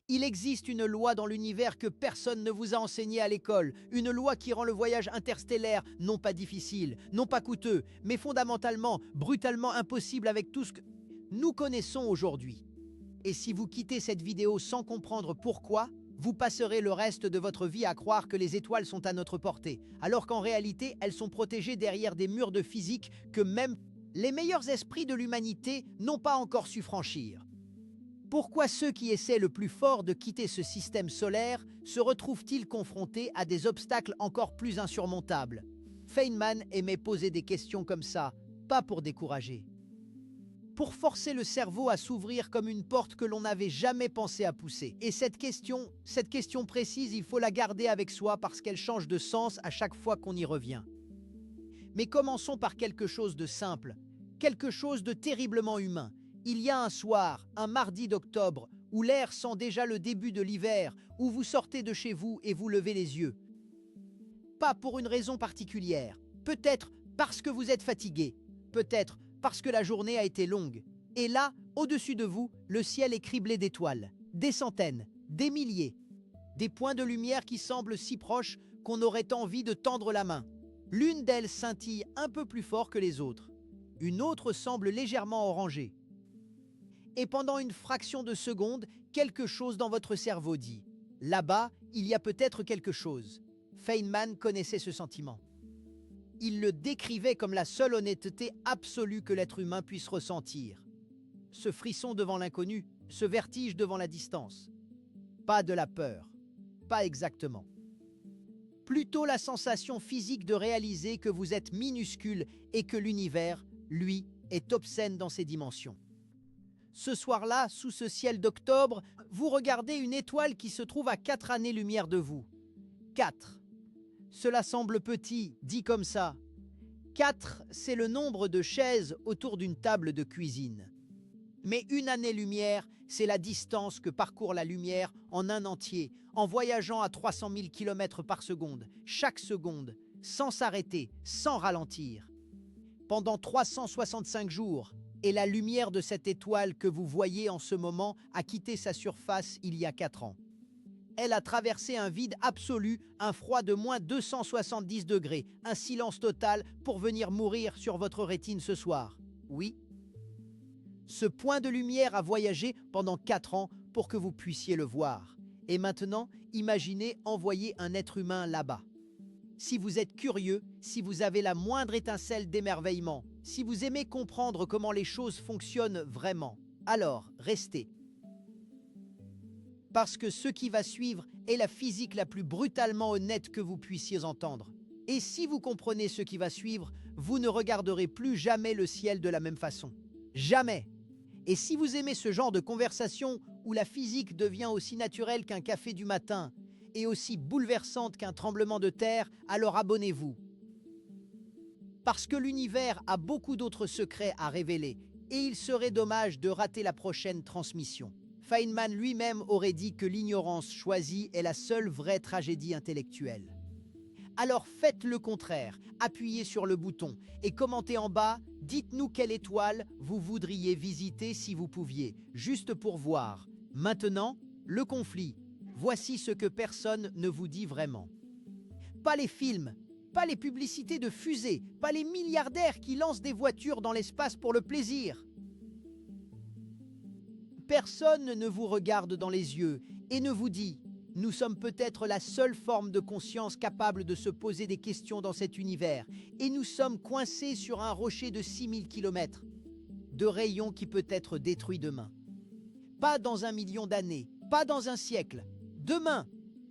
Il existe une loi dans l'univers que personne ne vous a enseignée à l'école, une loi qui rend le voyage interstellaire non pas difficile, non pas coûteux, mais fondamentalement, brutalement impossible avec tout ce que nous connaissons aujourd'hui. Et si vous quittez cette vidéo sans comprendre pourquoi, vous passerez le reste de votre vie à croire que les étoiles sont à notre portée, alors qu'en réalité, elles sont protégées derrière des murs de physique que même les meilleurs esprits de l'humanité n'ont pas encore su franchir. Pourquoi ceux qui essaient le plus fort de quitter ce système solaire se retrouvent-ils confrontés à des obstacles encore plus insurmontables? Feynman aimait poser des questions comme ça, pas pour décourager. Pour forcer le cerveau à s'ouvrir comme une porte que l'on n'avait jamais pensé à pousser. Et cette question précise, il faut la garder avec soi parce qu'elle change de sens à chaque fois qu'on y revient. Mais commençons par quelque chose de simple, quelque chose de terriblement humain. Il y a un soir, un mardi d'octobre, où l'air sent déjà le début de l'hiver, où vous sortez de chez vous et vous levez les yeux. Pas pour une raison particulière, peut-être parce que vous êtes fatigué, peut-être parce que la journée a été longue. Et là, au-dessus de vous, le ciel est criblé d'étoiles, des centaines, des milliers, des points de lumière qui semblent si proches qu'on aurait envie de tendre la main. L'une d'elles scintille un peu plus fort que les autres, une autre semble légèrement orangée. Et pendant une fraction de seconde, quelque chose dans votre cerveau dit « Là-bas, il y a peut-être quelque chose ». Feynman connaissait ce sentiment. Il le décrivait comme la seule honnêteté absolue que l'être humain puisse ressentir. Ce frisson devant l'inconnu, ce vertige devant la distance. Pas de la peur, pas exactement. Plutôt la sensation physique de réaliser que vous êtes minuscule et que l'univers, lui, est obscène dans ses dimensions. Ce soir-là, sous ce ciel d'octobre, vous regardez une étoile qui se trouve à 4 années-lumière de vous. 4. Cela semble petit, dit comme ça. 4, c'est le nombre de chaises autour d'une table de cuisine. Mais une année-lumière, c'est la distance que parcourt la lumière en un entier, en voyageant à 300 000 km par seconde, chaque seconde, sans s'arrêter, sans ralentir. Pendant 365 jours, et la lumière de cette étoile que vous voyez en ce moment a quitté sa surface il y a 4 ans. Elle a traversé un vide absolu, un froid de moins 270 degrés, un silence total pour venir mourir sur votre rétine ce soir. Oui. Ce point de lumière a voyagé pendant 4 ans pour que vous puissiez le voir. Et maintenant, imaginez envoyer un être humain là-bas. Si vous êtes curieux, si vous avez la moindre étincelle d'émerveillement, si vous aimez comprendre comment les choses fonctionnent vraiment, alors restez. Parce que ce qui va suivre est la physique la plus brutalement honnête que vous puissiez entendre. Et si vous comprenez ce qui va suivre, vous ne regarderez plus jamais le ciel de la même façon. Jamais. Et si vous aimez ce genre de conversation où la physique devient aussi naturelle qu'un café du matin et aussi bouleversante qu'un tremblement de terre, alors abonnez-vous. Parce que l'univers a beaucoup d'autres secrets à révéler et il serait dommage de rater la prochaine transmission. Feynman lui-même aurait dit que l'ignorance choisie est la seule vraie tragédie intellectuelle. Alors faites le contraire, appuyez sur le bouton et commentez en bas, dites-nous quelle étoile vous voudriez visiter si vous pouviez, juste pour voir. Maintenant, le conflit. Voici ce que personne ne vous dit vraiment. Pas les films, pas les publicités de fusées, pas les milliardaires qui lancent des voitures dans l'espace pour le plaisir. Personne ne vous regarde dans les yeux et ne vous dit « Nous sommes peut-être la seule forme de conscience capable de se poser des questions dans cet univers et nous sommes coincés sur un rocher de 6000 km, de rayon qui peut être détruit demain. Pas dans 1 million d'années, pas dans un siècle. Demain,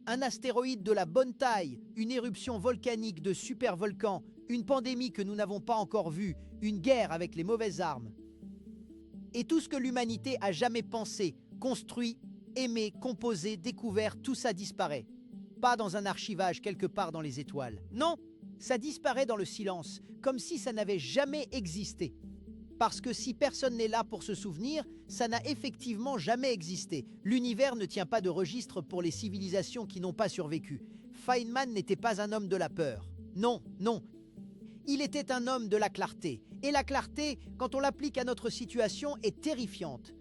un astéroïde de la bonne taille, une éruption volcanique de supervolcans, une pandémie que nous n'avons pas encore vue, une guerre avec les mauvaises armes. Et tout ce que l'humanité a jamais pensé, construit, aimé, composé, découvert, tout ça disparaît. Pas dans un archivage quelque part dans les étoiles. Non, ça disparaît dans le silence, comme si ça n'avait jamais existé. Parce que si personne n'est là pour se souvenir, ça n'a effectivement jamais existé. L'univers ne tient pas de registre pour les civilisations qui n'ont pas survécu. Feynman n'était pas un homme de la peur. Non, non. Il était un homme de la clarté. Et la clarté, quand on l'applique à notre situation, est terrifiante.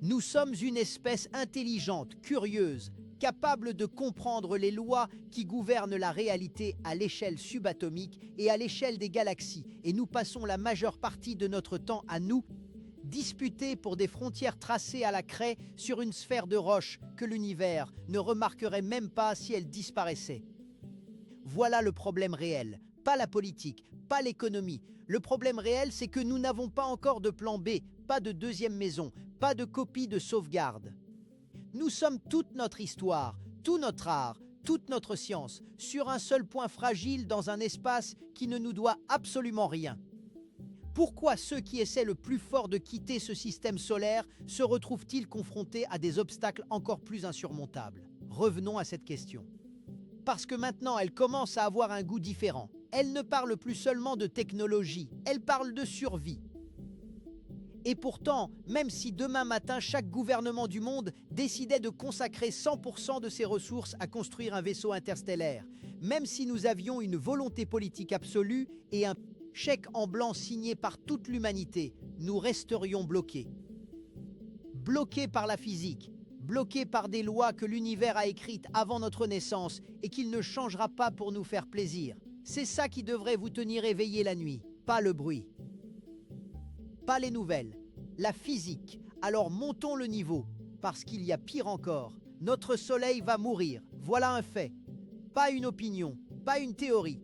Nous sommes une espèce intelligente, curieuse, capable de comprendre les lois qui gouvernent la réalité à l'échelle subatomique et à l'échelle des galaxies, et nous passons la majeure partie de notre temps à nous disputer pour des frontières tracées à la craie sur une sphère de roche que l'univers ne remarquerait même pas si elle disparaissait. Voilà le problème réel, pas la politique, pas l'économie. Le problème réel, c'est que nous n'avons pas encore de plan B, pas de deuxième maison, pas de copie de sauvegarde. Nous sommes toute notre histoire, tout notre art, toute notre science, sur un seul point fragile dans un espace qui ne nous doit absolument rien. Pourquoi ceux qui essaient le plus fort de quitter ce système solaire se retrouvent-ils confrontés à des obstacles encore plus insurmontables? Revenons à cette question. Parce que maintenant, elle commence à avoir un goût différent. Elle ne parle plus seulement de technologie, elle parle de survie. Et pourtant, même si demain matin, chaque gouvernement du monde décidait de consacrer 100% de ses ressources à construire un vaisseau interstellaire, même si nous avions une volonté politique absolue et un chèque en blanc signé par toute l'humanité, nous resterions bloqués. Bloqués par la physique, bloqués par des lois que l'univers a écrites avant notre naissance et qu'il ne changera pas pour nous faire plaisir. C'est ça qui devrait vous tenir éveillé la nuit, pas le bruit. Pas les nouvelles, la physique. Alors montons le niveau, parce qu'il y a pire encore. Notre soleil va mourir, voilà un fait. Pas une opinion, pas une théorie.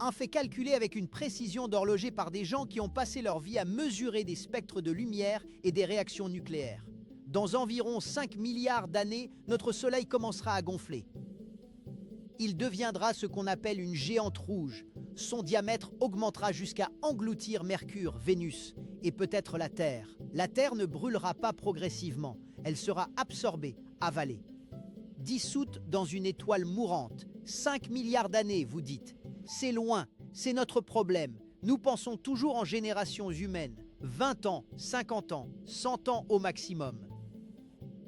Un fait calculé avec une précision d'horloger par des gens qui ont passé leur vie à mesurer des spectres de lumière et des réactions nucléaires. Dans environ 5 milliards d'années, notre soleil commencera à gonfler. Il deviendra ce qu'on appelle une géante rouge. Son diamètre augmentera jusqu'à engloutir Mercure, Vénus et peut-être la Terre. La Terre ne brûlera pas progressivement, elle sera absorbée, avalée. Dissoute dans une étoile mourante. 5 milliards d'années, vous dites. C'est loin, c'est notre problème. Nous pensons toujours en générations humaines. 20 ans, 50 ans, 100 ans au maximum.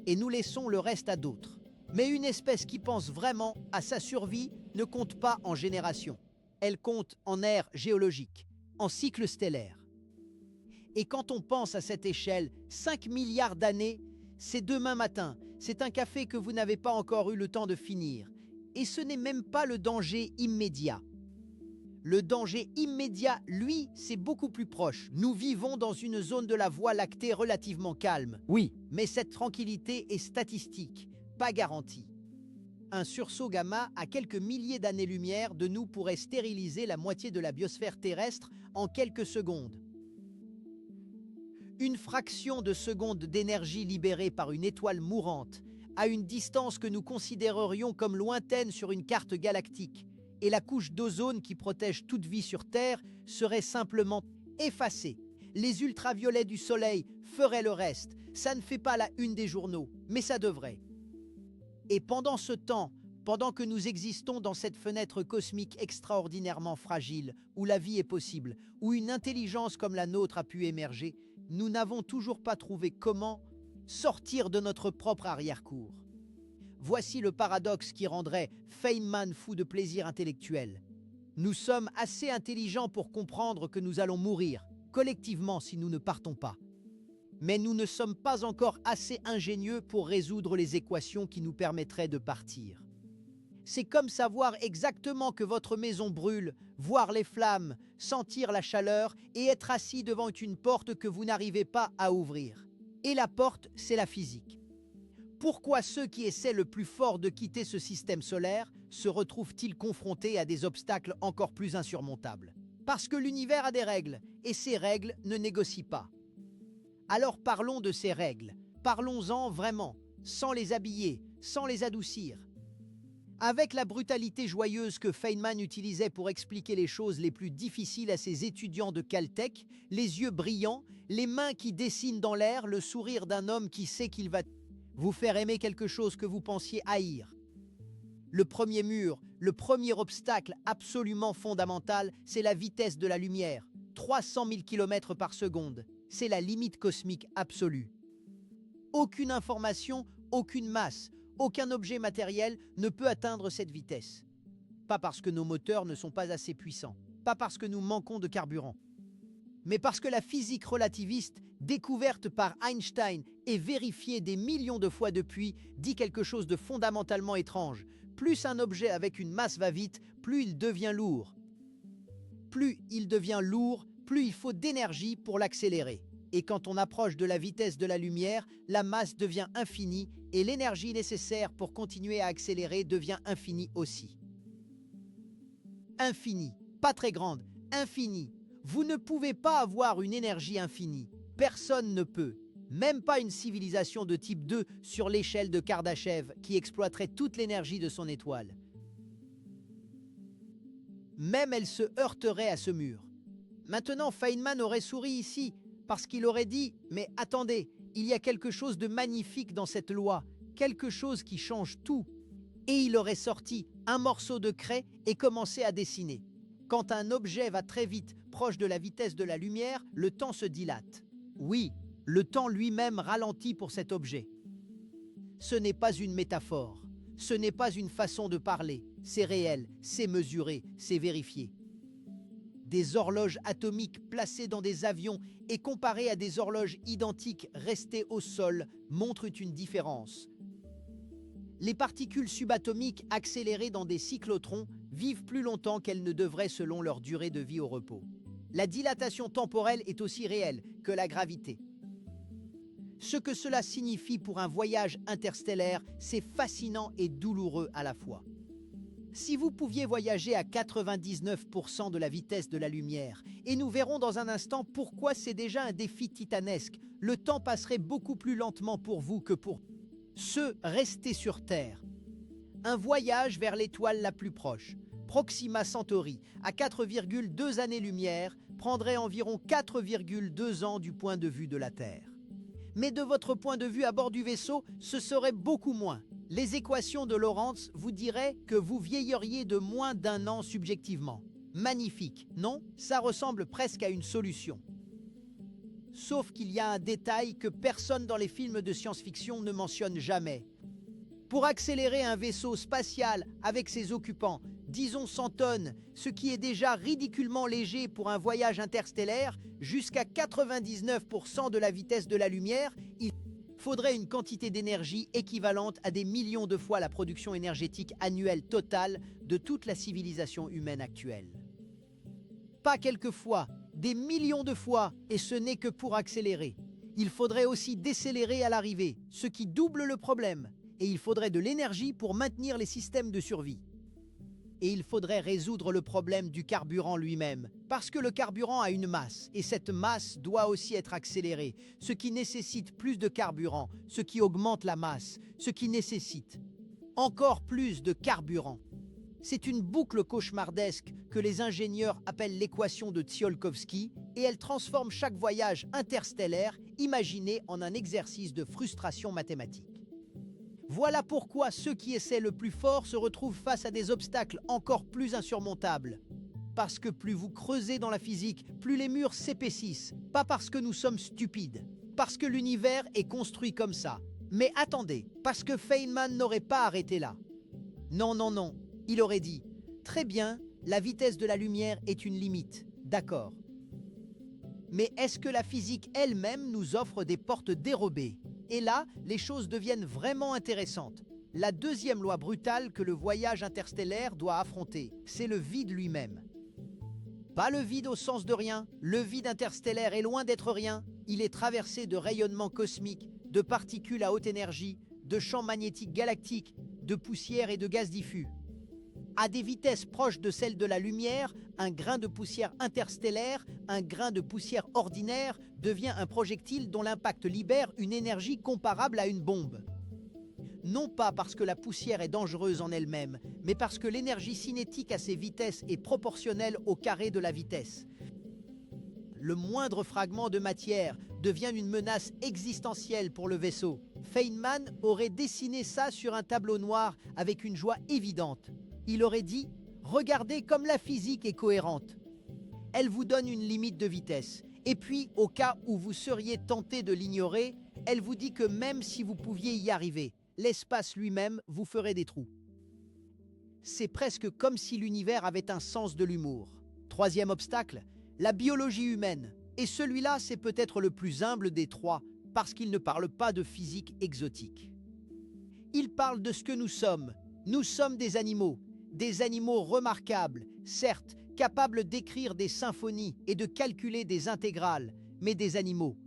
Et nous laissons le reste à d'autres. Mais une espèce qui pense vraiment à sa survie ne compte pas en générations. Elle compte en ère géologique, en cycle stellaire. Et quand on pense à cette échelle, 5 milliards d'années, c'est demain matin, c'est un café que vous n'avez pas encore eu le temps de finir. Et ce n'est même pas le danger immédiat. Le danger immédiat, lui, c'est beaucoup plus proche. Nous vivons dans une zone de la Voie lactée relativement calme. Oui, mais cette tranquillité est statistique, pas garantie. Un sursaut gamma à quelques milliers d'années-lumière de nous pourrait stériliser la moitié de la biosphère terrestre en quelques secondes. Une fraction de seconde d'énergie libérée par une étoile mourante à une distance que nous considérerions comme lointaine sur une carte galactique, et la couche d'ozone qui protège toute vie sur Terre serait simplement effacée. Les ultraviolets du Soleil feraient le reste. Ça ne fait pas la une des journaux, mais ça devrait. Et pendant ce temps, pendant que nous existons dans cette fenêtre cosmique extraordinairement fragile, où la vie est possible, où une intelligence comme la nôtre a pu émerger, nous n'avons toujours pas trouvé comment sortir de notre propre arrière-cour. Voici le paradoxe qui rendrait Feynman fou de plaisir intellectuel. Nous sommes assez intelligents pour comprendre que nous allons mourir, collectivement si nous ne partons pas. Mais nous ne sommes pas encore assez ingénieux pour résoudre les équations qui nous permettraient de partir. C'est comme savoir exactement que votre maison brûle, voir les flammes, sentir la chaleur et être assis devant une porte que vous n'arrivez pas à ouvrir. Et la porte, c'est la physique. Pourquoi ceux qui essaient le plus fort de quitter ce système solaire se retrouvent-ils confrontés à des obstacles encore plus insurmontables? Parce que l'univers a des règles, et ces règles ne négocient pas. Alors parlons de ces règles, parlons-en vraiment, sans les habiller, sans les adoucir. Avec la brutalité joyeuse que Feynman utilisait pour expliquer les choses les plus difficiles à ses étudiants de Caltech, les yeux brillants, les mains qui dessinent dans l'air, le sourire d'un homme qui sait qu'il va vous faire aimer quelque chose que vous pensiez haïr. Le premier mur, le premier obstacle absolument fondamental, c'est la vitesse de la lumière, 300 000 km par seconde. C'est la limite cosmique absolue. Aucune information, aucune masse, aucun objet matériel ne peut atteindre cette vitesse. Pas parce que nos moteurs ne sont pas assez puissants, pas parce que nous manquons de carburant, mais parce que la physique relativiste, découverte par Einstein et vérifiée des millions de fois depuis, dit quelque chose de fondamentalement étrange. Plus un objet avec une masse va vite, plus il devient lourd. Plus il devient lourd, plus il faut d'énergie pour l'accélérer. Et quand on approche de la vitesse de la lumière, la masse devient infinie et l'énergie nécessaire pour continuer à accélérer devient infinie aussi. Infinie, pas très grande, infinie. Vous ne pouvez pas avoir une énergie infinie. Personne ne peut. Même pas une civilisation de type 2 sur l'échelle de Kardashev qui exploiterait toute l'énergie de son étoile. Même elle se heurterait à ce mur. Maintenant, Feynman aurait souri ici, parce qu'il aurait dit « Mais attendez, il y a quelque chose de magnifique dans cette loi, quelque chose qui change tout. » Et il aurait sorti un morceau de craie et commencé à dessiner. Quand un objet va très vite, proche de la vitesse de la lumière, le temps se dilate. Oui, le temps lui-même ralentit pour cet objet. Ce n'est pas une métaphore, ce n'est pas une façon de parler, c'est réel, c'est mesuré, c'est vérifié. Des horloges atomiques placées dans des avions et comparées à des horloges identiques restées au sol montrent une différence. Les particules subatomiques accélérées dans des cyclotrons vivent plus longtemps qu'elles ne devraient selon leur durée de vie au repos. La dilatation temporelle est aussi réelle que la gravité. Ce que cela signifie pour un voyage interstellaire, c'est fascinant et douloureux à la fois. Si vous pouviez voyager à 99% de la vitesse de la lumière, et nous verrons dans un instant pourquoi c'est déjà un défi titanesque, le temps passerait beaucoup plus lentement pour vous que pour ceux restés sur Terre. Un voyage vers l'étoile la plus proche, Proxima Centauri, à 4,2 années-lumière, prendrait environ 4,2 ans du point de vue de la Terre. Mais de votre point de vue à bord du vaisseau, ce serait beaucoup moins. Les équations de Lorentz vous diraient que vous vieilliriez de moins d'1 an subjectivement. Magnifique, non? Ça ressemble presque à une solution. Sauf qu'il y a un détail que personne dans les films de science-fiction ne mentionne jamais. Pour accélérer un vaisseau spatial avec ses occupants, disons 100 tonnes, ce qui est déjà ridiculement léger pour un voyage interstellaire, jusqu'à 99% de la vitesse de la lumière, il faudrait une quantité d'énergie équivalente à des millions de fois la production énergétique annuelle totale de toute la civilisation humaine actuelle. Pas quelques fois, des millions de fois, et ce n'est que pour accélérer. Il faudrait aussi décélérer à l'arrivée, ce qui double le problème, et il faudrait de l'énergie pour maintenir les systèmes de survie. Et il faudrait résoudre le problème du carburant lui-même, parce que le carburant a une masse, et cette masse doit aussi être accélérée, ce qui nécessite plus de carburant, ce qui augmente la masse, ce qui nécessite encore plus de carburant. C'est une boucle cauchemardesque que les ingénieurs appellent l'équation de Tsiolkovsky, et elle transforme chaque voyage interstellaire imaginé en un exercice de frustration mathématique. Voilà pourquoi ceux qui essaient le plus fort se retrouvent face à des obstacles encore plus insurmontables. Parce que plus vous creusez dans la physique, plus les murs s'épaississent. Pas parce que nous sommes stupides, parce que l'univers est construit comme ça. Mais attendez, parce que Feynman n'aurait pas arrêté là. Non, non, non, il aurait dit « Très bien, la vitesse de la lumière est une limite, d'accord. Mais est-ce que la physique elle-même nous offre des portes dérobées ? Et là, les choses deviennent vraiment intéressantes. La deuxième loi brutale que le voyage interstellaire doit affronter, c'est le vide lui-même. Pas le vide au sens de rien, le vide interstellaire est loin d'être rien. Il est traversé de rayonnements cosmiques, de particules à haute énergie, de champs magnétiques galactiques, de poussière et de gaz diffus. À des vitesses proches de celles de la lumière, un grain de poussière interstellaire, un grain de poussière ordinaire, devient un projectile dont l'impact libère une énergie comparable à une bombe. Non pas parce que la poussière est dangereuse en elle-même, mais parce que l'énergie cinétique à ces vitesses est proportionnelle au carré de la vitesse. Le moindre fragment de matière devient une menace existentielle pour le vaisseau. Feynman aurait dessiné ça sur un tableau noir avec une joie évidente. Il aurait dit « Regardez comme la physique est cohérente. Elle vous donne une limite de vitesse. Et puis, au cas où vous seriez tenté de l'ignorer, elle vous dit que même si vous pouviez y arriver, l'espace lui-même vous ferait des trous. » C'est presque comme si l'univers avait un sens de l'humour. Troisième obstacle, la biologie humaine. Et celui-là, c'est peut-être le plus humble des trois, parce qu'il ne parle pas de physique exotique. Il parle de ce que nous sommes. Nous sommes des animaux remarquables, certes, capables d'écrire des symphonies et de calculer des intégrales, mais des animaux.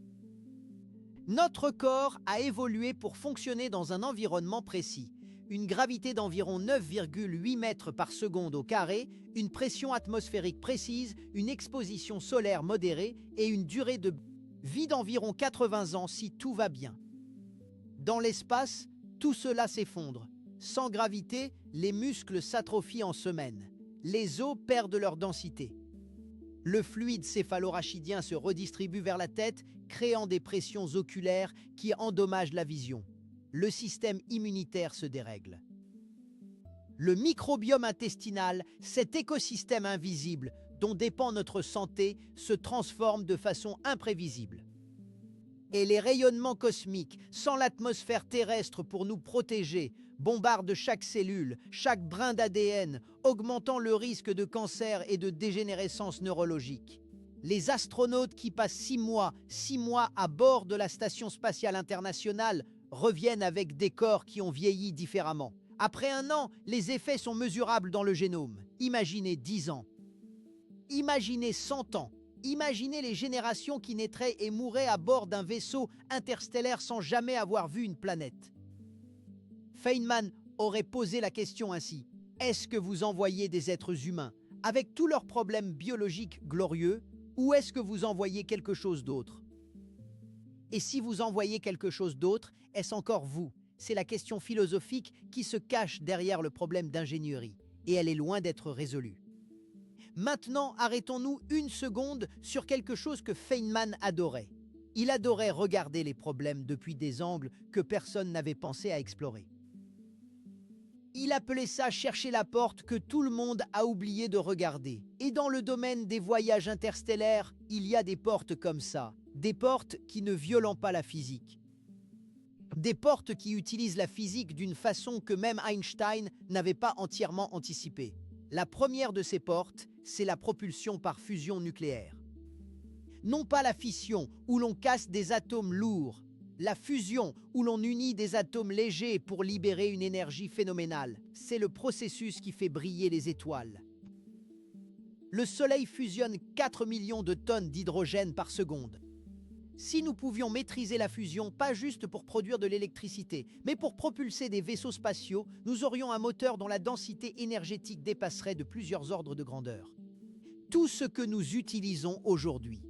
Notre corps a évolué pour fonctionner dans un environnement précis. Une gravité d'environ 9,8 mètres par seconde au carré, une pression atmosphérique précise, une exposition solaire modérée et une durée de vie d'environ 80 ans si tout va bien. Dans l'espace, tout cela s'effondre. Sans gravité, les muscles s'atrophient en semaines. Les os perdent leur densité. Le fluide céphalorachidien se redistribue vers la tête, créant des pressions oculaires qui endommagent la vision. Le système immunitaire se dérègle. Le microbiome intestinal, cet écosystème invisible dont dépend notre santé, se transforme de façon imprévisible. Et les rayonnements cosmiques, sans l'atmosphère terrestre pour nous protéger, bombardent chaque cellule, chaque brin d'ADN, augmentant le risque de cancer et de dégénérescence neurologique. Les astronautes qui passent 6 mois à bord de la Station spatiale internationale reviennent avec des corps qui ont vieilli différemment. Après 1 an, les effets sont mesurables dans le génome. Imaginez 10 ans. Imaginez 100 ans. Imaginez les générations qui naîtraient et mourraient à bord d'un vaisseau interstellaire sans jamais avoir vu une planète. Feynman aurait posé la question ainsi. Est-ce que vous envoyez des êtres humains avec tous leurs problèmes biologiques glorieux, ou est-ce que vous envoyez quelque chose d'autre? Et si vous envoyez quelque chose d'autre, est-ce encore vous? C'est la question philosophique qui se cache derrière le problème d'ingénierie, et elle est loin d'être résolue. Maintenant, arrêtons-nous 1 seconde sur quelque chose que Feynman adorait. Il adorait regarder les problèmes depuis des angles que personne n'avait pensé à explorer. Il appelait ça chercher la porte que tout le monde a oublié de regarder. Et dans le domaine des voyages interstellaires, il y a des portes comme ça. Des portes qui ne violentent pas la physique. Des portes qui utilisent la physique d'une façon que même Einstein n'avait pas entièrement anticipée. La première de ces portes, c'est la propulsion par fusion nucléaire. Non pas la fission, où l'on casse des atomes lourds. La fusion, où l'on unit des atomes légers pour libérer une énergie phénoménale. C'est le processus qui fait briller les étoiles. Le Soleil fusionne 4 millions de tonnes d'hydrogène par seconde. Si nous pouvions maîtriser la fusion, pas juste pour produire de l'électricité, mais pour propulser des vaisseaux spatiaux, nous aurions un moteur dont la densité énergétique dépasserait de plusieurs ordres de grandeur. Tout ce que nous utilisons aujourd'hui.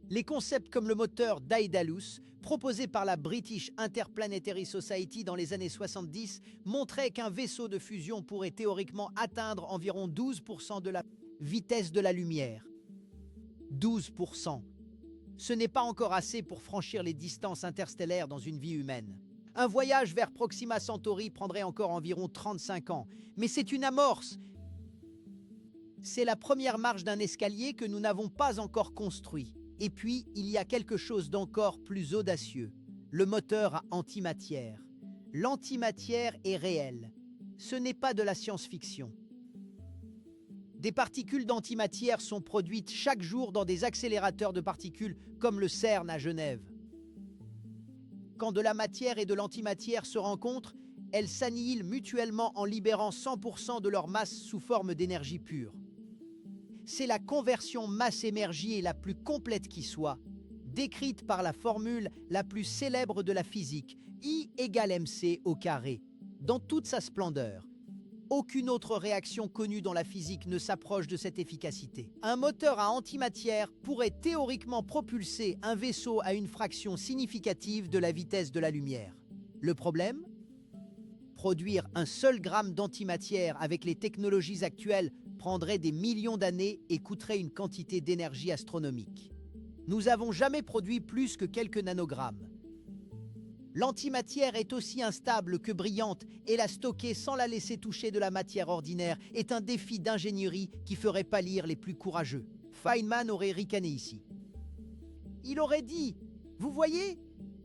Les concepts comme le moteur Daedalus, proposé par la British Interplanetary Society dans les années 70, montraient qu'un vaisseau de fusion pourrait théoriquement atteindre environ 12% de la vitesse de la lumière. 12%. Ce n'est pas encore assez pour franchir les distances interstellaires dans une vie humaine. Un voyage vers Proxima Centauri prendrait encore environ 35 ans, mais c'est une amorce. C'est la première marche d'un escalier que nous n'avons pas encore construit. Et puis, il y a quelque chose d'encore plus audacieux, le moteur à antimatière. L'antimatière est réelle. Ce n'est pas de la science-fiction. Des particules d'antimatière sont produites chaque jour dans des accélérateurs de particules comme le CERN à Genève. Quand de la matière et de l'antimatière se rencontrent, elles s'annihilent mutuellement en libérant 100% de leur masse sous forme d'énergie pure. C'est la conversion masse-énergie la plus complète qui soit, décrite par la formule la plus célèbre de la physique, I égale mc au carré, dans toute sa splendeur. Aucune autre réaction connue dans la physique ne s'approche de cette efficacité. Un moteur à antimatière pourrait théoriquement propulser un vaisseau à une fraction significative de la vitesse de la lumière. Le problème? Produire un seul gramme d'antimatière avec les technologies actuelles prendrait des millions d'années et coûterait une quantité d'énergie astronomique. Nous n'avons jamais produit plus que quelques nanogrammes. L'antimatière est aussi instable que brillante et la stocker sans la laisser toucher de la matière ordinaire est un défi d'ingénierie qui ferait pâlir les plus courageux. Feynman aurait ricané ici. Il aurait dit « Vous voyez ?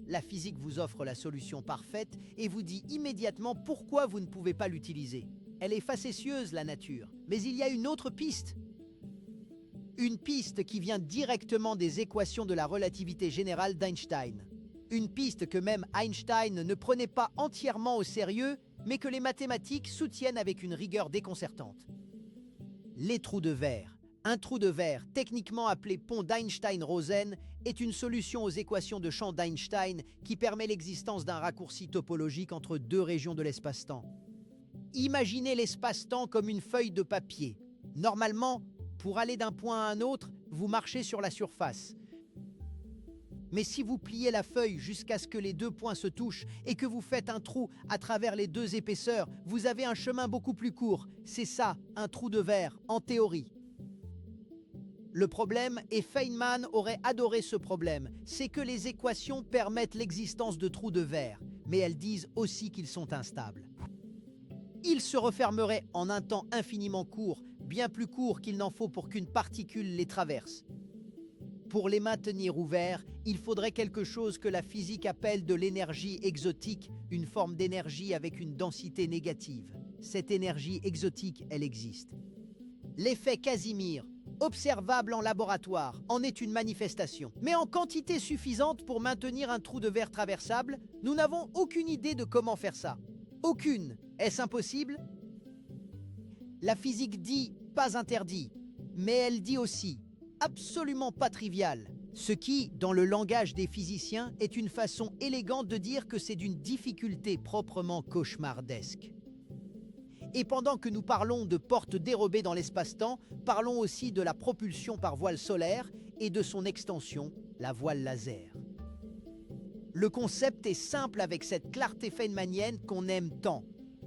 La physique vous offre la solution parfaite et vous dit immédiatement pourquoi vous ne pouvez pas l'utiliser. Elle est facétieuse, la nature, mais il y a une autre piste. Une piste qui vient directement des équations de la relativité générale d'Einstein. Une piste que même Einstein ne prenait pas entièrement au sérieux, mais que les mathématiques soutiennent avec une rigueur déconcertante. Les trous de verre. Un trou de verre, techniquement appelé pont d'Einstein-Rosen, est une solution aux équations de champ d'Einstein qui permet l'existence d'un raccourci topologique entre deux régions de l'espace-temps. Imaginez l'espace-temps comme une feuille de papier. Normalement, pour aller d'un point à un autre, vous marchez sur la surface. Mais si vous pliez la feuille jusqu'à ce que les deux points se touchent et que vous faites un trou à travers les deux épaisseurs, vous avez un chemin beaucoup plus court. C'est ça, un trou de verre, en théorie. Le problème, et Feynman aurait adoré ce problème, c'est que les équations permettent l'existence de trous de verre, mais elles disent aussi qu'ils sont instables. Ils se refermeraient en un temps infiniment court, bien plus court qu'il n'en faut pour qu'une particule les traverse. Pour les maintenir ouverts, il faudrait quelque chose que la physique appelle de l'énergie exotique, une forme d'énergie avec une densité négative. Cette énergie exotique, elle existe. L'effet Casimir, observable en laboratoire, en est une manifestation. Mais en quantité suffisante pour maintenir un trou de verre traversable, nous n'avons aucune idée de comment faire ça. Aucune. Est-ce impossible? La physique dit « pas interdit », mais elle dit aussi « absolument pas trivial », ce qui, dans le langage des physiciens, est une façon élégante de dire que c'est d'une difficulté proprement cauchemardesque. Et pendant que nous parlons de portes dérobées dans l'espace-temps, parlons aussi de la propulsion par voile solaire et de son extension, la voile laser. Le concept est simple avec cette clarté feynmanienne qu'on aime tant.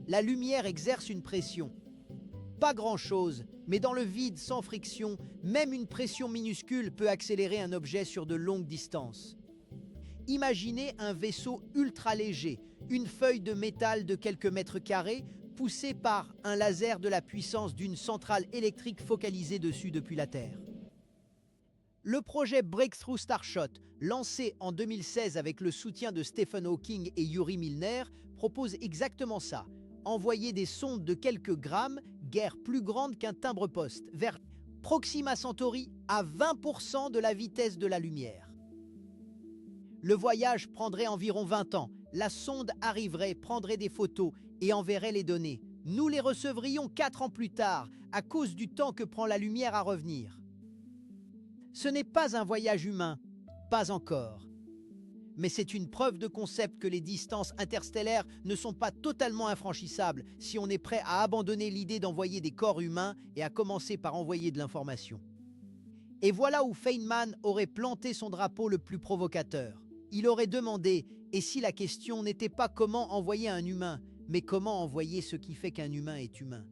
La lumière exerce une pression. Pas grand-chose, mais dans le vide sans friction, même une pression minuscule peut accélérer un objet sur de longues distances. Imaginez un vaisseau ultra léger, une feuille de métal de quelques mètres carrés, poussée par un laser de la puissance d'une centrale électrique focalisée dessus depuis la Terre. Le projet Breakthrough Starshot, lancé en 2016 avec le soutien de Stephen Hawking et Yuri Milner, propose exactement ça. Envoyer des sondes de quelques grammes, guère plus grandes qu'un timbre-poste, vers Proxima Centauri à 20% de la vitesse de la lumière. Le voyage prendrait environ 20 ans. La sonde arriverait, prendrait des photos et enverrait les données. Nous les recevrions 4 ans plus tard, à cause du temps que prend la lumière à revenir. Ce n'est pas un voyage humain, pas encore. Mais c'est une preuve de concept que les distances interstellaires ne sont pas totalement infranchissables si on est prêt à abandonner l'idée d'envoyer des corps humains et à commencer par envoyer de l'information. Et voilà où Feynman aurait planté son drapeau le plus provocateur. Il aurait demandé « Et si la question n'était pas comment envoyer un humain, mais comment envoyer ce qui fait qu'un humain est humain ?»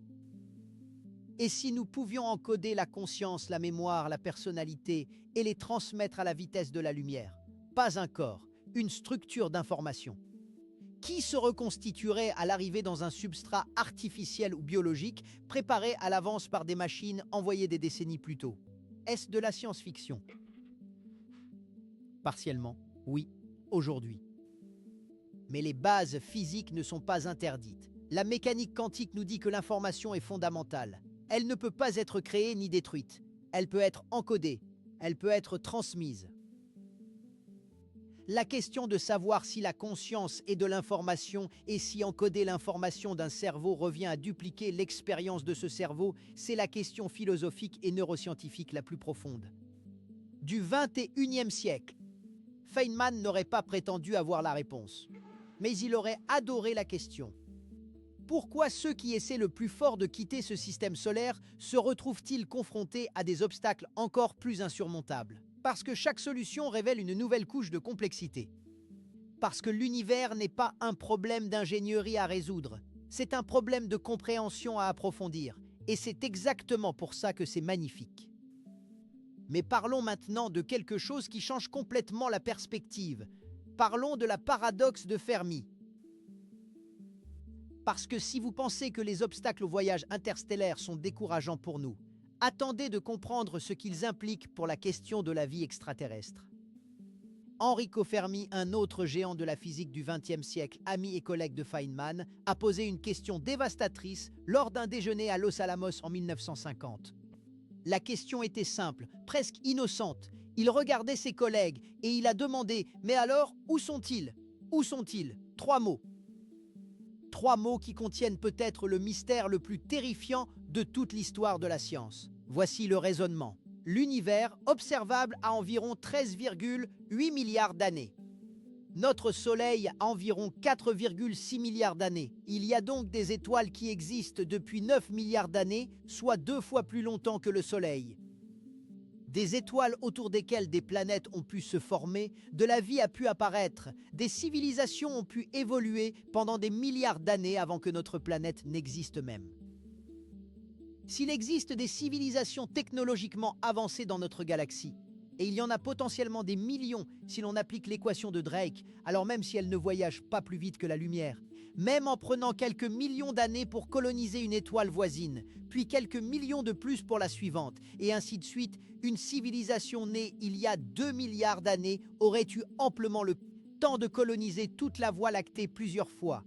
Et si nous pouvions encoder la conscience, la mémoire, la personnalité et les transmettre à la vitesse de la lumière? Pas un corps, une structure d'information. Qui se reconstituerait à l'arrivée dans un substrat artificiel ou biologique préparé à l'avance par des machines envoyées des décennies plus tôt? Est-ce de la science-fiction? Partiellement, oui, aujourd'hui. Mais les bases physiques ne sont pas interdites. La mécanique quantique nous dit que l'information est fondamentale. Elle ne peut pas être créée ni détruite. Elle peut être encodée. Elle peut être transmise. La question de savoir si la conscience est de l'information et si encoder l'information d'un cerveau revient à dupliquer l'expérience de ce cerveau, c'est la question philosophique et neuroscientifique la plus profonde. Du XXIe siècle, Feynman n'aurait pas prétendu avoir la réponse, mais il aurait adoré la question. Pourquoi ceux qui essaient le plus fort de quitter ce système solaire se retrouvent-ils confrontés à des obstacles encore plus insurmontables? Parce que chaque solution révèle une nouvelle couche de complexité. Parce que l'univers n'est pas un problème d'ingénierie à résoudre, c'est un problème de compréhension à approfondir. Et c'est exactement pour ça que c'est magnifique. Mais parlons maintenant de quelque chose qui change complètement la perspective. Parlons de la paradoxe de Fermi. Parce que si vous pensez que les obstacles au voyage interstellaire sont décourageants pour nous, attendez de comprendre ce qu'ils impliquent pour la question de la vie extraterrestre. Enrico Fermi, un autre géant de la physique du XXe siècle, ami et collègue de Feynman, a posé une question dévastatrice lors d'un déjeuner à Los Alamos en 1950. La question était simple, presque innocente. Il regardait ses collègues et il a demandé « Mais alors, où sont-ils? Où sont-ils » 3 mots. 3 mots qui contiennent peut-être le mystère le plus terrifiant de toute l'histoire de la science. Voici le raisonnement. L'univers observable a environ 13,8 milliards d'années. Notre Soleil a environ 4,6 milliards d'années. Il y a donc des étoiles qui existent depuis 9 milliards d'années, soit 2 fois plus longtemps que le Soleil. Des étoiles autour desquelles des planètes ont pu se former, de la vie a pu apparaître, des civilisations ont pu évoluer pendant des milliards d'années avant que notre planète n'existe même. S'il existe des civilisations technologiquement avancées dans notre galaxie, et il y en a potentiellement des millions si l'on applique l'équation de Drake, alors même si elles ne voyagent pas plus vite que la lumière, même en prenant quelques millions d'années pour coloniser une étoile voisine, puis quelques millions de plus pour la suivante, et ainsi de suite, une civilisation née il y a 2 milliards d'années aurait eu amplement le temps de coloniser toute la Voie lactée plusieurs fois.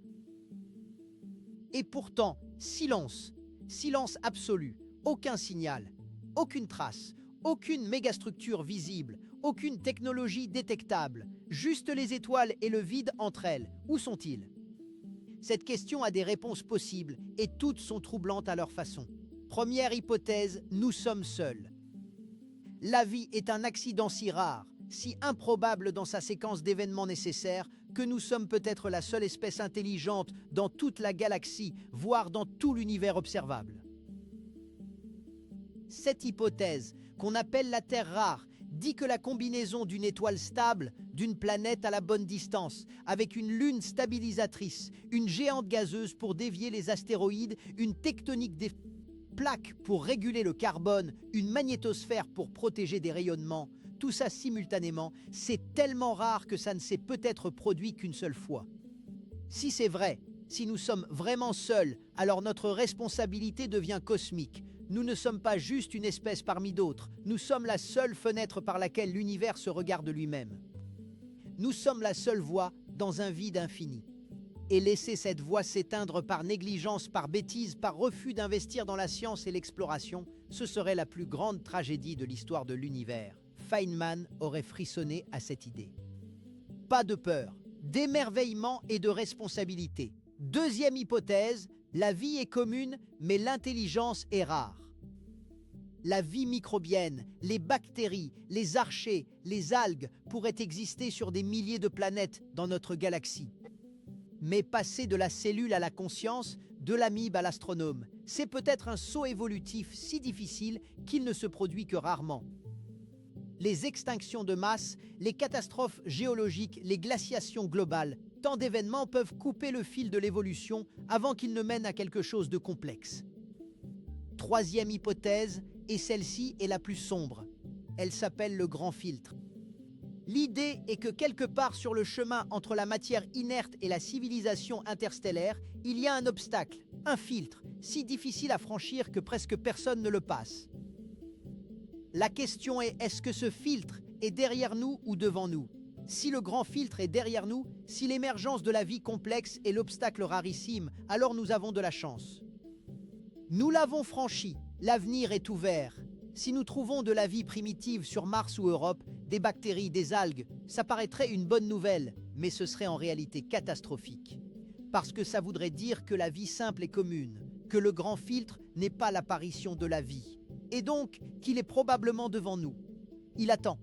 Et pourtant, silence, silence absolu, aucun signal, aucune trace, aucune mégastructure visible, aucune technologie détectable, juste les étoiles et le vide entre elles. Où sont-ils? Cette question a des réponses possibles et toutes sont troublantes à leur façon. Première hypothèse, nous sommes seuls. La vie est un accident si rare, si improbable dans sa séquence d'événements nécessaires que nous sommes peut-être la seule espèce intelligente dans toute la galaxie, voire dans tout l'univers observable. Cette hypothèse, qu'on appelle la Terre rare, dit que la combinaison d'une étoile stable, d'une planète à la bonne distance, avec une lune stabilisatrice, une géante gazeuse pour dévier les astéroïdes, une tectonique des plaques pour réguler le carbone, une magnétosphère pour protéger des rayonnements, tout ça simultanément, c'est tellement rare que ça ne s'est peut-être produit qu'une seule fois. Si c'est vrai, si nous sommes vraiment seuls, alors notre responsabilité devient cosmique. Nous ne sommes pas juste une espèce parmi d'autres, nous sommes la seule fenêtre par laquelle l'univers se regarde lui-même. Nous sommes la seule voie dans un vide infini. Et laisser cette voie s'éteindre par négligence, par bêtise, par refus d'investir dans la science et l'exploration, ce serait la plus grande tragédie de l'histoire de l'univers. Feynman aurait frissonné à cette idée. Pas de peur, d'émerveillement et de responsabilité. Deuxième hypothèse, la vie est commune, mais l'intelligence est rare. La vie microbienne, les bactéries, les archées, les algues pourraient exister sur des milliers de planètes dans notre galaxie. Mais passer de la cellule à la conscience, de l'amibe à l'astronome, c'est peut-être un saut évolutif si difficile qu'il ne se produit que rarement. Les extinctions de masse, les catastrophes géologiques, les glaciations globales, tant d'événements peuvent couper le fil de l'évolution avant qu'il ne mène à quelque chose de complexe. Troisième hypothèse, et celle-ci est la plus sombre. Elle s'appelle le grand filtre. L'idée est que quelque part sur le chemin entre la matière inerte et la civilisation interstellaire, il y a un obstacle, un filtre, si difficile à franchir que presque personne ne le passe. La question est, est-ce que ce filtre est derrière nous ou devant nous? Si le grand filtre est derrière nous, si l'émergence de la vie complexe est l'obstacle rarissime, alors nous avons de la chance. Nous l'avons franchi, l'avenir est ouvert. Si nous trouvons de la vie primitive sur Mars ou Europe, des bactéries, des algues, ça paraîtrait une bonne nouvelle, mais ce serait en réalité catastrophique. Parce que ça voudrait dire que la vie simple est commune, que le grand filtre n'est pas l'apparition de la vie, et donc qu'il est probablement devant nous. Il attend.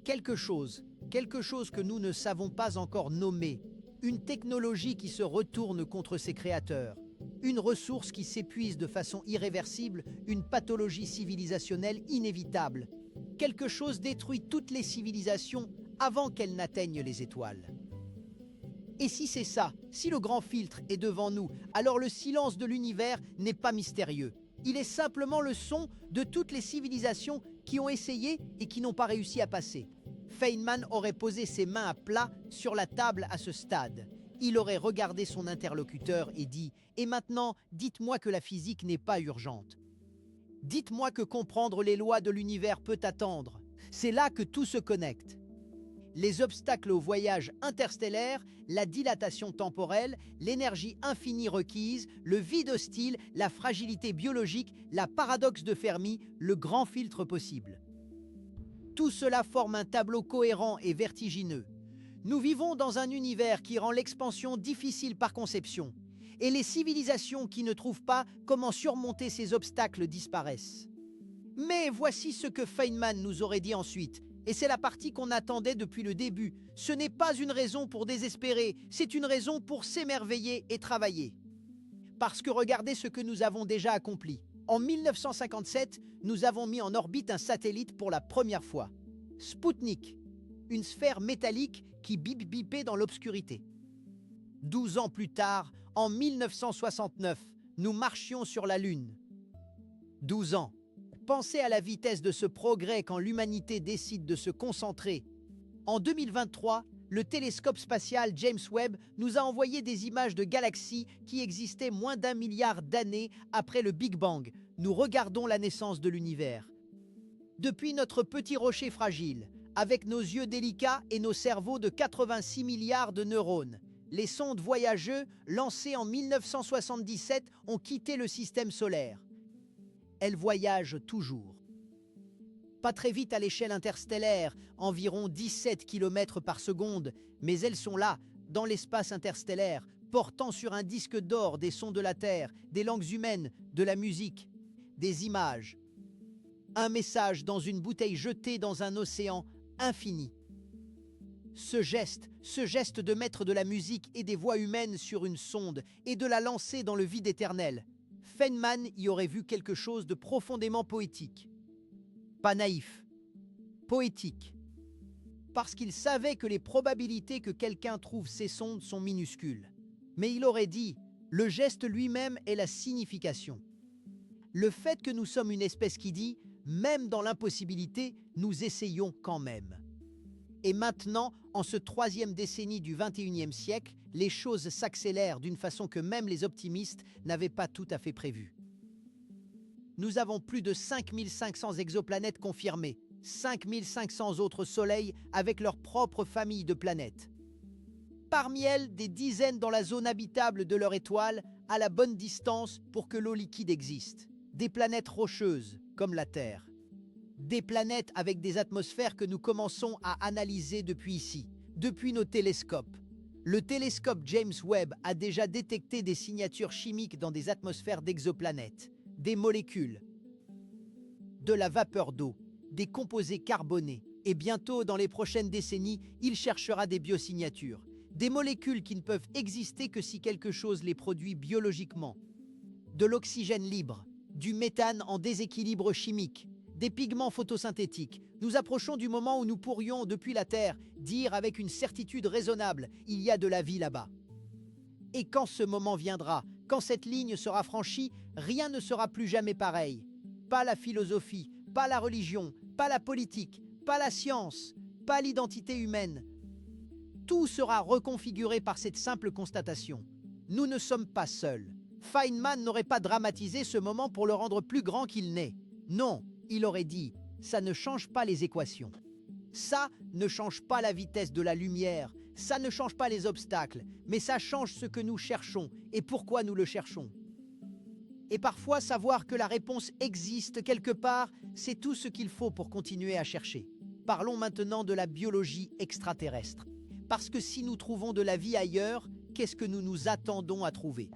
Quelque chose que nous ne savons pas encore nommer, une technologie qui se retourne contre ses créateurs, une ressource qui s'épuise de façon irréversible, une pathologie civilisationnelle inévitable. Quelque chose détruit toutes les civilisations avant qu'elles n'atteignent les étoiles. Et si c'est ça, si le grand filtre est devant nous, alors le silence de l'univers n'est pas mystérieux. Il est simplement le son de toutes les civilisations qui ont essayé et qui n'ont pas réussi à passer. Feynman aurait posé ses mains à plat sur la table à ce stade. Il aurait regardé son interlocuteur et dit « Et maintenant, dites-moi que la physique n'est pas urgente. Dites-moi que comprendre les lois de l'univers peut attendre. C'est là que tout se connecte. » les obstacles au voyage interstellaire, la dilatation temporelle, l'énergie infinie requise, le vide hostile, la fragilité biologique, la paradoxe de Fermi, le grand filtre possible. Tout cela forme un tableau cohérent et vertigineux. Nous vivons dans un univers qui rend l'expansion difficile par conception, et les civilisations qui ne trouvent pas comment surmonter ces obstacles disparaissent. Mais voici ce que Feynman nous aurait dit ensuite, et c'est la partie qu'on attendait depuis le début. Ce n'est pas une raison pour désespérer, c'est une raison pour s'émerveiller et travailler. Parce que regardez ce que nous avons déjà accompli. En 1957, nous avons mis en orbite un satellite pour la première fois. Spoutnik, une sphère métallique qui bip-bipait dans l'obscurité. 12 ans plus tard, en 1969, nous marchions sur la Lune. 12 ans. Pensez à la vitesse de ce progrès quand l'humanité décide de se concentrer. En 2023, le télescope spatial James Webb nous a envoyé des images de galaxies qui existaient moins d'1 milliard d'années après le Big Bang. Nous regardons la naissance de l'univers. Depuis notre petit rocher fragile, avec nos yeux délicats et nos cerveaux de 86 milliards de neurones, les sondes voyageuses, lancées en 1977, ont quitté le système solaire. Elles voyagent toujours. Pas très vite à l'échelle interstellaire, environ 17 km par seconde, mais elles sont là, dans l'espace interstellaire, portant sur un disque d'or des sons de la Terre, des langues humaines, de la musique, des images. Un message dans une bouteille jetée dans un océan infini. Ce geste de mettre de la musique et des voix humaines sur une sonde et de la lancer dans le vide éternel, Feynman y aurait vu quelque chose de profondément poétique. Pas naïf, poétique. Parce qu'il savait que les probabilités que quelqu'un trouve ces sondes sont minuscules. Mais il aurait dit, le geste lui-même est la signification. Le fait que nous sommes une espèce qui dit, même dans l'impossibilité, nous essayons quand même. Et maintenant, en ce troisième décennie du XXIe siècle, les choses s'accélèrent d'une façon que même les optimistes n'avaient pas tout à fait prévue. Nous avons plus de 5500 exoplanètes confirmées, 5500 autres soleils avec leur propre famille de planètes. Parmi elles, des dizaines dans la zone habitable de leur étoile, à la bonne distance pour que l'eau liquide existe. Des planètes rocheuses, comme la Terre. Des planètes avec des atmosphères que nous commençons à analyser depuis ici, depuis nos télescopes. Le télescope James Webb a déjà détecté des signatures chimiques dans des atmosphères d'exoplanètes, des molécules, de la vapeur d'eau, des composés carbonés, et bientôt, dans les prochaines décennies, il cherchera des biosignatures, des molécules qui ne peuvent exister que si quelque chose les produit biologiquement, de l'oxygène libre, du méthane en déséquilibre chimique, des pigments photosynthétiques. Nous approchons du moment où nous pourrions, depuis la Terre, dire avec une certitude raisonnable, il y a de la vie là-bas. Et quand ce moment viendra, quand cette ligne sera franchie, rien ne sera plus jamais pareil. Pas la philosophie, pas la religion, pas la politique, pas la science, pas l'identité humaine. Tout sera reconfiguré par cette simple constatation. Nous ne sommes pas seuls. Feynman n'aurait pas dramatisé ce moment pour le rendre plus grand qu'il n'est. Non, il aurait dit, ça ne change pas les équations. Ça ne change pas la vitesse de la lumière, ça ne change pas les obstacles, mais ça change ce que nous cherchons et pourquoi nous le cherchons. Et parfois, savoir que la réponse existe quelque part, c'est tout ce qu'il faut pour continuer à chercher. Parlons maintenant de la biologie extraterrestre. Parce que si nous trouvons de la vie ailleurs, qu'est-ce que nous nous attendons à trouver ?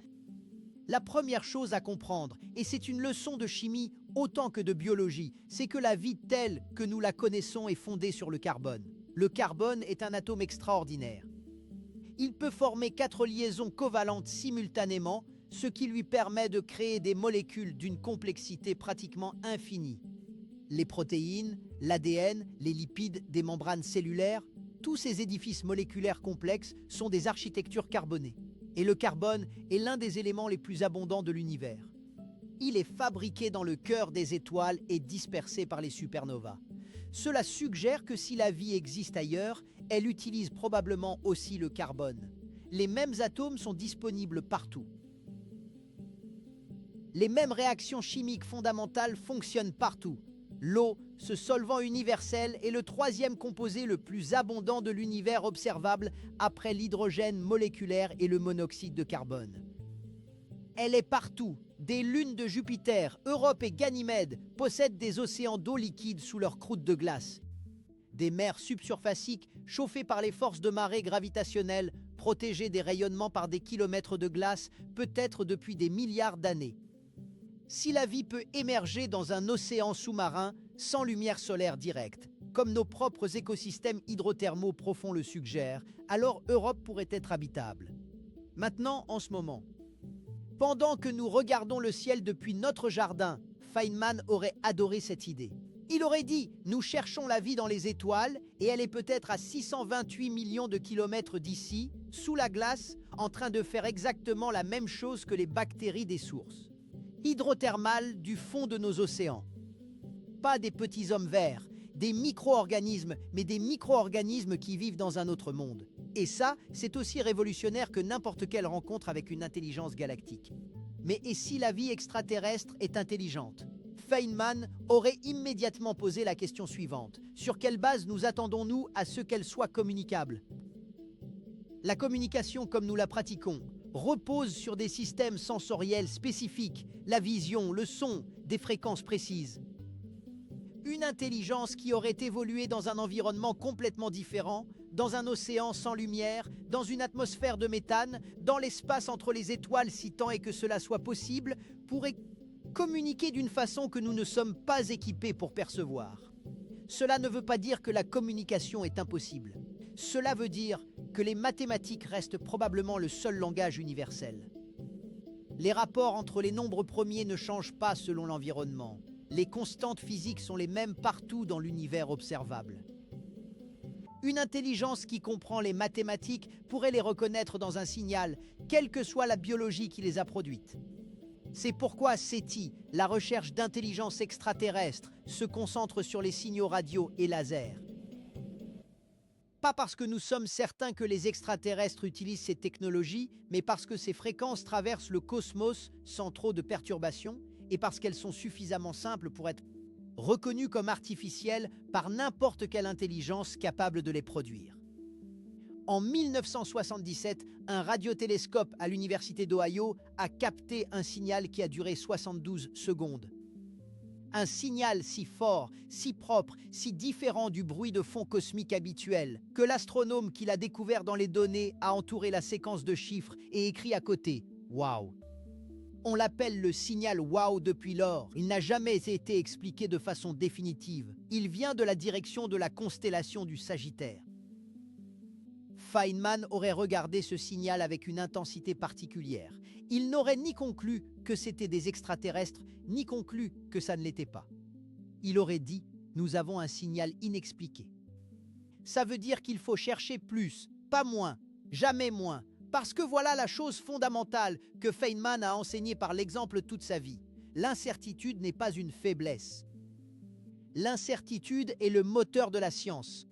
La première chose à comprendre, et c'est une leçon de chimie autant que de biologie, c'est que la vie telle que nous la connaissons est fondée sur le carbone. Le carbone est un atome extraordinaire. Il peut former 4 liaisons covalentes simultanément, ce qui lui permet de créer des molécules d'une complexité pratiquement infinie. Les protéines, l'ADN, les lipides des membranes cellulaires, tous ces édifices moléculaires complexes sont des architectures carbonées. Et le carbone est l'un des éléments les plus abondants de l'univers. Il est fabriqué dans le cœur des étoiles et dispersé par les supernovas. Cela suggère que si la vie existe ailleurs, elle utilise probablement aussi le carbone. Les mêmes atomes sont disponibles partout. Les mêmes réactions chimiques fondamentales fonctionnent partout. L'eau, ce solvant universel, est le troisième composé le plus abondant de l'univers observable après l'hydrogène moléculaire et le monoxyde de carbone. Elle est partout. Des lunes de Jupiter, Europe et Ganymède possèdent des océans d'eau liquide sous leur croûte de glace. Des mers subsurfaciques chauffées par les forces de marée gravitationnelles, protégées des rayonnements par des kilomètres de glace, peut-être depuis des milliards d'années. Si la vie peut émerger dans un océan sous-marin sans lumière solaire directe, comme nos propres écosystèmes hydrothermaux profonds le suggèrent, alors Europe pourrait être habitable. Maintenant, en ce moment, pendant que nous regardons le ciel depuis notre jardin, Feynman aurait adoré cette idée. Il aurait dit « Nous cherchons la vie dans les étoiles et elle est peut-être à 628 millions de kilomètres d'ici, sous la glace, en train de faire exactement la même chose que les bactéries des sources hydrothermales du fond de nos océans. » Pas des petits hommes verts, des micro-organismes, mais des micro-organismes qui vivent dans un autre monde. Et ça, c'est aussi révolutionnaire que n'importe quelle rencontre avec une intelligence galactique. Mais et si la vie extraterrestre est intelligente? Feynman aurait immédiatement posé la question suivante. Sur quelle base nous attendons-nous à ce qu'elle soit communicable? La communication, comme nous la pratiquons, repose sur des systèmes sensoriels spécifiques, la vision, le son, des fréquences précises. Une intelligence qui aurait évolué dans un environnement complètement différent, dans un océan sans lumière, dans une atmosphère de méthane, dans l'espace entre les étoiles si tant est que cela soit possible, pourrait communiquer d'une façon que nous ne sommes pas équipés pour percevoir. Cela ne veut pas dire que la communication est impossible. Cela veut dire que les mathématiques restent probablement le seul langage universel. Les rapports entre les nombres premiers ne changent pas selon l'environnement. Les constantes physiques sont les mêmes partout dans l'univers observable. Une intelligence qui comprend les mathématiques pourrait les reconnaître dans un signal, quelle que soit la biologie qui les a produites. C'est pourquoi SETI, la recherche d'intelligence extraterrestre, se concentre sur les signaux radio et laser. Pas parce que nous sommes certains que les extraterrestres utilisent ces technologies, mais parce que ces fréquences traversent le cosmos sans trop de perturbations et parce qu'elles sont suffisamment simples pour être reconnues comme artificielles par n'importe quelle intelligence capable de les produire. En 1977, un radiotélescope à l'Université d'Ohio a capté un signal qui a duré 72 secondes. Un signal si fort, si propre, si différent du bruit de fond cosmique habituel, que l'astronome qui l'a découvert dans les données a entouré la séquence de chiffres et écrit à côté « Wow ». On l'appelle le signal Wow depuis lors. Il n'a jamais été expliqué de façon définitive. Il vient de la direction de la constellation du Sagittaire. Feynman aurait regardé ce signal avec une intensité particulière. Il n'aurait ni conclu que c'était des extraterrestres, ni conclu que ça ne l'était pas. Il aurait dit « Nous avons un signal inexpliqué ». Ça veut dire qu'il faut chercher plus, pas moins, jamais moins, parce que voilà la chose fondamentale que Feynman a enseignée par l'exemple toute sa vie. L'incertitude n'est pas une faiblesse. L'incertitude est le moteur de la science.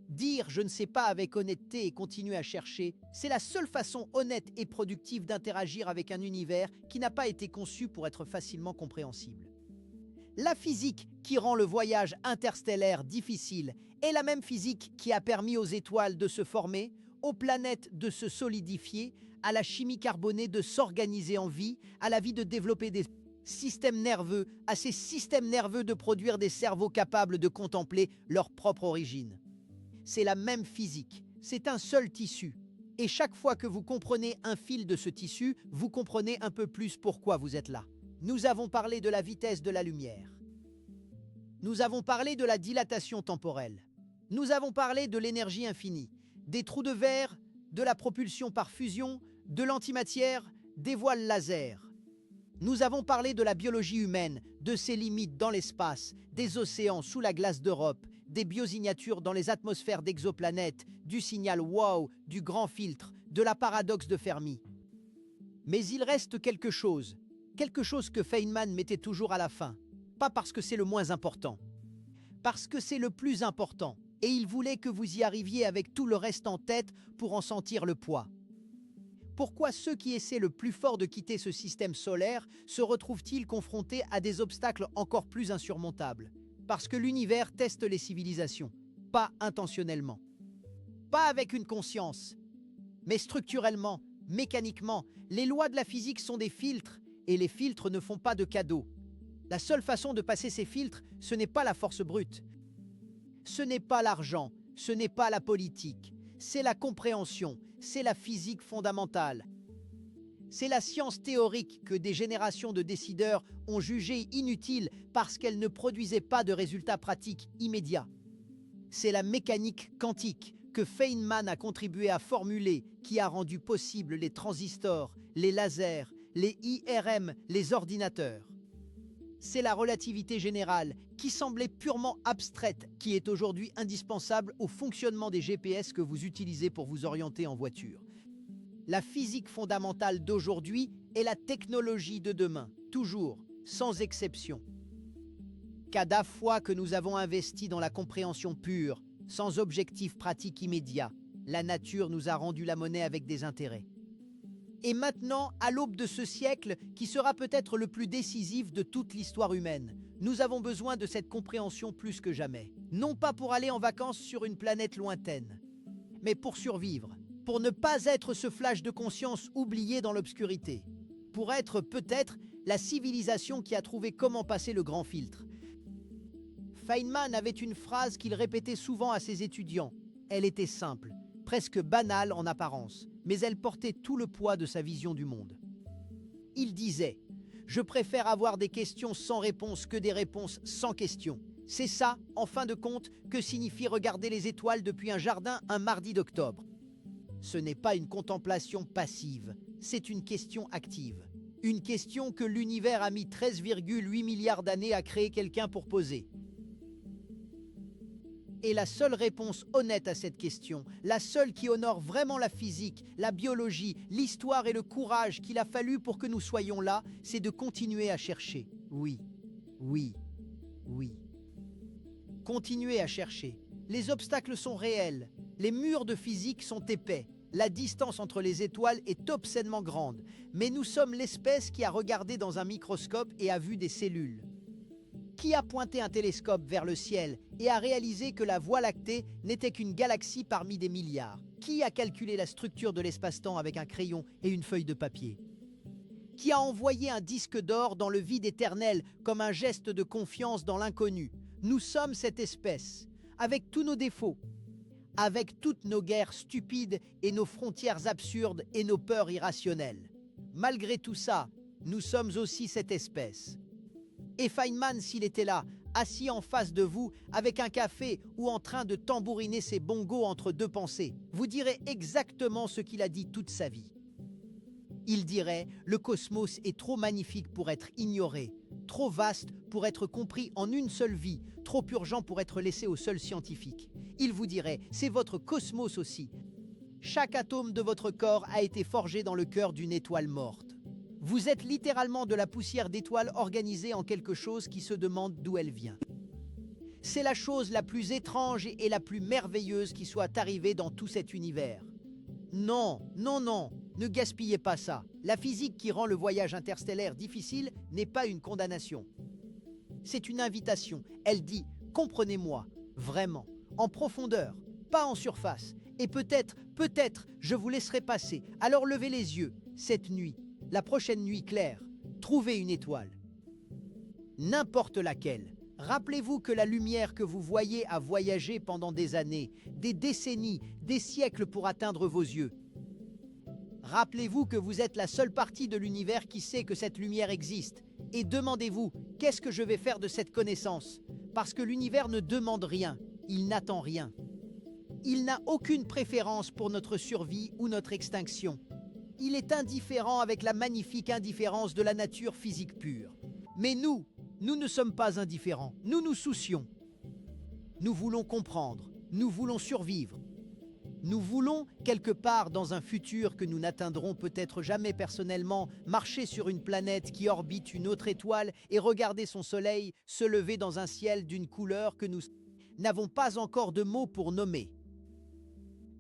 Dire « je ne sais pas » avec honnêteté et continuer à chercher, c'est la seule façon honnête et productive d'interagir avec un univers qui n'a pas été conçu pour être facilement compréhensible. La physique qui rend le voyage interstellaire difficile est la même physique qui a permis aux étoiles de se former, aux planètes de se solidifier, à la chimie carbonée de s'organiser en vie, à la vie de développer des systèmes nerveux, à ces systèmes nerveux de produire des cerveaux capables de contempler leur propre origine. C'est la même physique, c'est un seul tissu. Et chaque fois que vous comprenez un fil de ce tissu, vous comprenez un peu plus pourquoi vous êtes là. Nous avons parlé de la vitesse de la lumière. Nous avons parlé de la dilatation temporelle. Nous avons parlé de l'énergie infinie, des trous de verre, de la propulsion par fusion, de l'antimatière, des voiles laser. Nous avons parlé de la biologie humaine, de ses limites dans l'espace, des océans sous la glace d'Europe, des biosignatures dans les atmosphères d'exoplanètes, du signal WOW, du grand filtre, de la paradoxe de Fermi. Mais il reste quelque chose que Feynman mettait toujours à la fin, pas parce que c'est le moins important, parce que c'est le plus important, et il voulait que vous y arriviez avec tout le reste en tête pour en sentir le poids. Pourquoi ceux qui essaient le plus fort de quitter ce système solaire se retrouvent-ils confrontés à des obstacles encore plus insurmontables? Parce que l'univers teste les civilisations, pas intentionnellement, pas avec une conscience, mais structurellement, mécaniquement. Les lois de la physique sont des filtres, et les filtres ne font pas de cadeaux. La seule façon de passer ces filtres, ce n'est pas la force brute, ce n'est pas l'argent, ce n'est pas la politique, c'est la compréhension, c'est la physique fondamentale. C'est la science théorique que des générations de décideurs ont jugée inutile parce qu'elle ne produisait pas de résultats pratiques immédiats. C'est la mécanique quantique que Feynman a contribué à formuler qui a rendu possible les transistors, les lasers, les IRM, les ordinateurs. C'est la relativité générale, qui semblait purement abstraite, qui est aujourd'hui indispensable au fonctionnement des GPS que vous utilisez pour vous orienter en voiture. La physique fondamentale d'aujourd'hui est la technologie de demain, toujours, sans exception. Cada fois que nous avons investi dans la compréhension pure, sans objectif pratique immédiat, la nature nous a rendu la monnaie avec des intérêts. Et maintenant, à l'aube de ce siècle, qui sera peut-être le plus décisif de toute l'histoire humaine, nous avons besoin de cette compréhension plus que jamais. Non pas pour aller en vacances sur une planète lointaine, mais pour survivre, pour ne pas être ce flash de conscience oublié dans l'obscurité, pour être peut-être la civilisation qui a trouvé comment passer le grand filtre. Feynman avait une phrase qu'il répétait souvent à ses étudiants. Elle était simple, presque banale en apparence, mais elle portait tout le poids de sa vision du monde. Il disait « Je préfère avoir des questions sans réponse que des réponses sans questions. C'est ça, en fin de compte, que signifie regarder les étoiles depuis un jardin un mardi d'octobre. Ce n'est pas une contemplation passive, c'est une question active. Une question que l'univers a mis 13,8 milliards d'années à créer quelqu'un pour poser. Et la seule réponse honnête à cette question, la seule qui honore vraiment la physique, la biologie, l'histoire et le courage qu'il a fallu pour que nous soyons là, c'est de continuer à chercher. Oui, oui, oui. Continuez à chercher. Les obstacles sont réels. Les murs de physique sont épais. La distance entre les étoiles est obscènement grande. Mais nous sommes l'espèce qui a regardé dans un microscope et a vu des cellules. Qui a pointé un télescope vers le ciel et a réalisé que la Voie lactée n'était qu'une galaxie parmi des milliards? Qui a calculé la structure de l'espace-temps avec un crayon et une feuille de papier? Qui a envoyé un disque d'or dans le vide éternel comme un geste de confiance dans l'inconnu? Nous sommes cette espèce, avec tous nos défauts, avec toutes nos guerres stupides et nos frontières absurdes et nos peurs irrationnelles. Malgré tout ça, nous sommes aussi cette espèce. Et Feynman, s'il était là, assis en face de vous, avec un café ou en train de tambouriner ses bongos entre deux pensées, vous direz exactement ce qu'il a dit toute sa vie. Il dirait « Le cosmos est trop magnifique pour être ignoré, trop vaste pour être compris en une seule vie, trop urgent pour être laissé aux seuls scientifiques. » Il vous dirait « C'est votre cosmos aussi. Chaque atome de votre corps a été forgé dans le cœur d'une étoile morte. Vous êtes littéralement de la poussière d'étoiles organisée en quelque chose qui se demande d'où elle vient. C'est la chose la plus étrange et la plus merveilleuse qui soit arrivée dans tout cet univers. Non, non, non, ne gaspillez pas ça. La physique qui rend le voyage interstellaire difficile n'est pas une condamnation. C'est une invitation. Elle dit « Comprenez-moi, vraiment, en profondeur, pas en surface. Et peut-être, je vous laisserai passer. Alors levez les yeux, cette nuit. La prochaine nuit claire, trouvez une étoile. N'importe laquelle. Rappelez-vous que la lumière que vous voyez a voyagé pendant des années, des décennies, des siècles pour atteindre vos yeux. Rappelez-vous que vous êtes la seule partie de l'univers qui sait que cette lumière existe. Et demandez-vous, qu'est-ce que je vais faire de cette connaissance? Parce que l'univers ne demande rien, il n'attend rien. Il n'a aucune préférence pour notre survie ou notre extinction. Il est indifférent avec la magnifique indifférence de la nature physique pure. Mais nous ne sommes pas indifférents, nous nous soucions. Nous voulons comprendre, nous voulons survivre. Nous voulons, quelque part dans un futur que nous n'atteindrons peut-être jamais personnellement, marcher sur une planète qui orbite une autre étoile et regarder son soleil se lever dans un ciel d'une couleur que nous n'avons pas encore de mots pour nommer.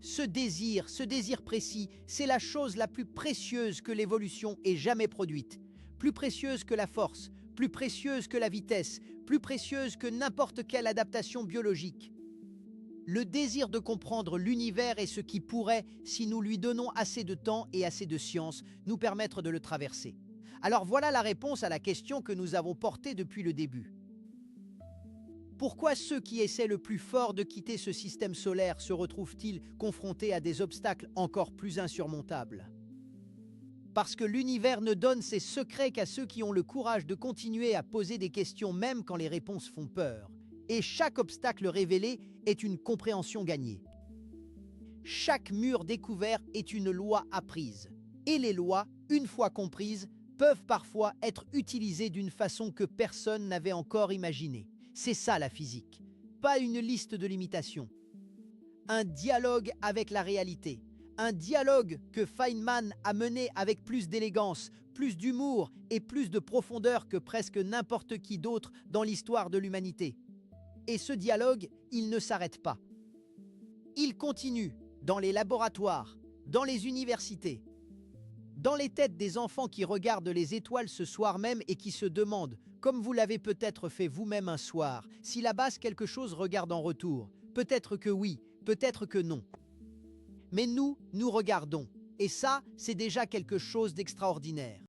Ce désir précis, c'est la chose la plus précieuse que l'évolution ait jamais produite. Plus précieuse que la force, plus précieuse que la vitesse, plus précieuse que n'importe quelle adaptation biologique. Le désir de comprendre l'univers est ce qui pourrait, si nous lui donnons assez de temps et assez de science, nous permettre de le traverser. Alors voilà la réponse à la question que nous avons portée depuis le début. Pourquoi ceux qui essaient le plus fort de quitter ce système solaire se retrouvent-ils confrontés à des obstacles encore plus insurmontables? Parce que l'univers ne donne ses secrets qu'à ceux qui ont le courage de continuer à poser des questions même quand les réponses font peur. Et chaque obstacle révélé est une compréhension gagnée. Chaque mur découvert est une loi apprise. Et les lois, une fois comprises, peuvent parfois être utilisées d'une façon que personne n'avait encore imaginée. C'est ça la physique, pas une liste de limitations. Un dialogue avec la réalité. Un dialogue que Feynman a mené avec plus d'élégance, plus d'humour et plus de profondeur que presque n'importe qui d'autre dans l'histoire de l'humanité. Et ce dialogue, il ne s'arrête pas. Il continue dans les laboratoires, dans les universités, dans les têtes des enfants qui regardent les étoiles ce soir même et qui se demandent, comme vous l'avez peut-être fait vous-même un soir, si là-bas quelque chose regarde en retour. Peut-être que oui, peut-être que non. Mais nous regardons. Et ça, c'est déjà quelque chose d'extraordinaire.